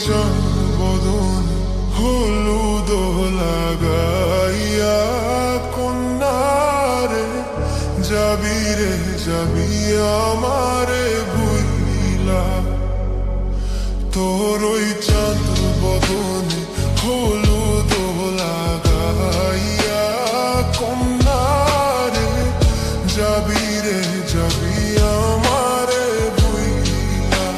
চাঁদ বদনে হলুদ লাগাইয়া কন্যারে যাবি রে যাবি আমারে ভুলিলা। তোর ওই চাঁদ বদনে হলুদ লাগাইয়া কন্যারে যাবি রে যাবি আমারে ভুলিলা।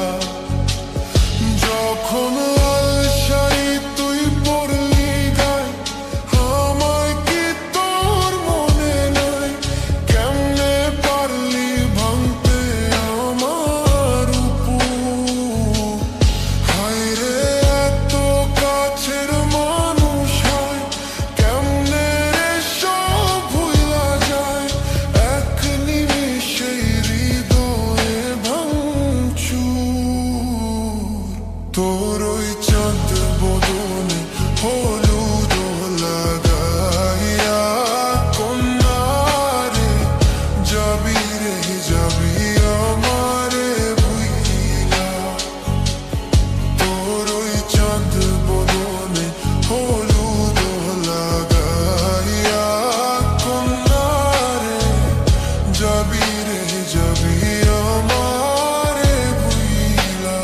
যখন আলসাই তুই পড়লি গায় আমায় কি তোর মনে নাই? কেমনে পারলি ভাঙতে আমার উপর? হায় রে এত কাছের মানুষ হয় কেমনে রে সব ভুলা যায়? এক নিমিষে হৃদয়ে ভাঙচুর। তোর ওই চাঁদ বদনে হলুদ লাগাইয়া কন্যারে যাবি রে যাবি আমারে ভুলিলা। তোর ওই চাঁদ বদনে হলুদ লাগাইয়া কন্যারে যাবি রে যাবি আমারে ভুলিলা।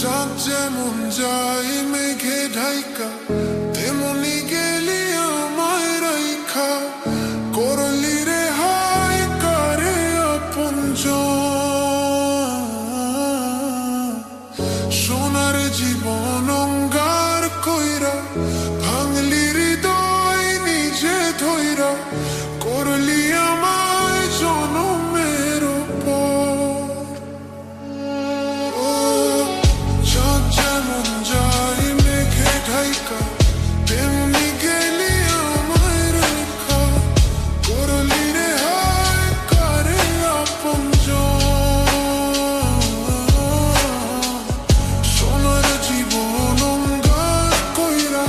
চাঁদ যেমন যায় মেঘে ঢাইকা তেমনি গেলি আমায় রাইখা। করলি রে হায় কারে আপনজন। সোনার জীবন অঙ্গার কইরা ভাঙলি হৃদয় নিজে ধইরা। করলি আমায় জনমের পর। চাঁদ যেমন যায় মেঘে ঢাইকা তেমনি গেলি আমায় রেখা। করলি রে হায় কারে আপনজন। সোনার জীবন অঙ্গার কইরা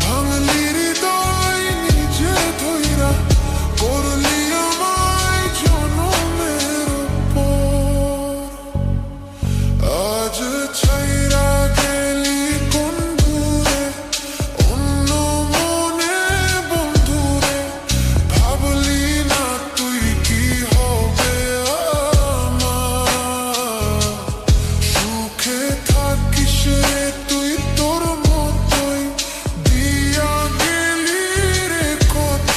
ভাঙলি হৃদয় নিজে ধইরা। করলি আমায় জনমের পর। আজ ছাইরা গেলি কোন দূরে অন্য মনে বন্ধুরে। ভাবলি না তুই কি হবে আমার? সুখে থাকিস রে তুই তোর মতোই দিয়া গেলি রে কত।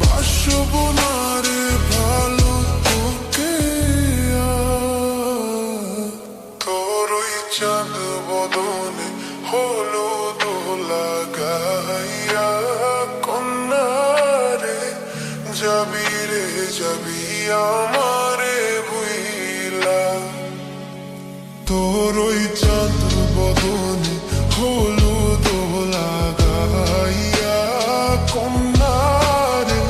বাসব না রে ভালো তোকে আর। তোর ওই চাঁদ বদনে হলুদ লাগাইয়া কন্যারে যাবি রে যাবি আমারে ভুলিলা। তোর ওই চাঁদ বদনে হলুদ লাগাইয়া কন্যারে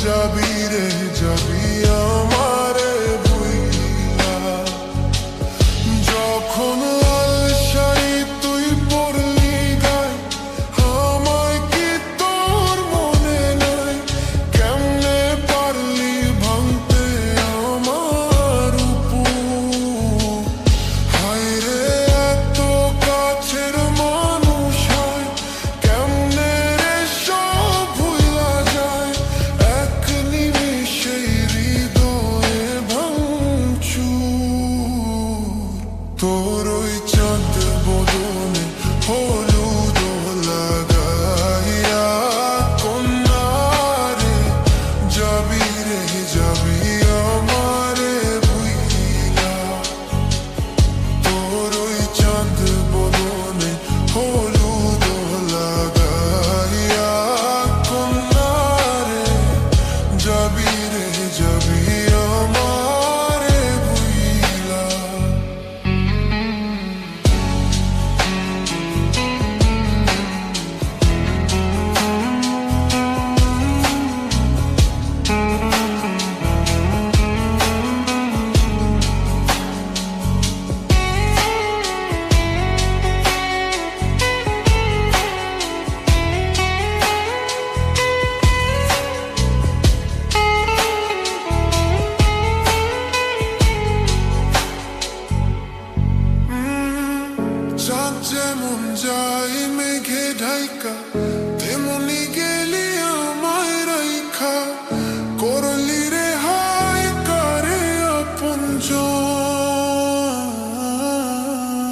যাবি রে যাবি আমারে ভুলিলা। যখন আলসাই তুই পড়লি গায় আমায় কি তোর মনে নাই? কেমনে পারলি ভাঙতে আমার উপর? হায় রে এত কাছে যায় মেঘে ঢাইকা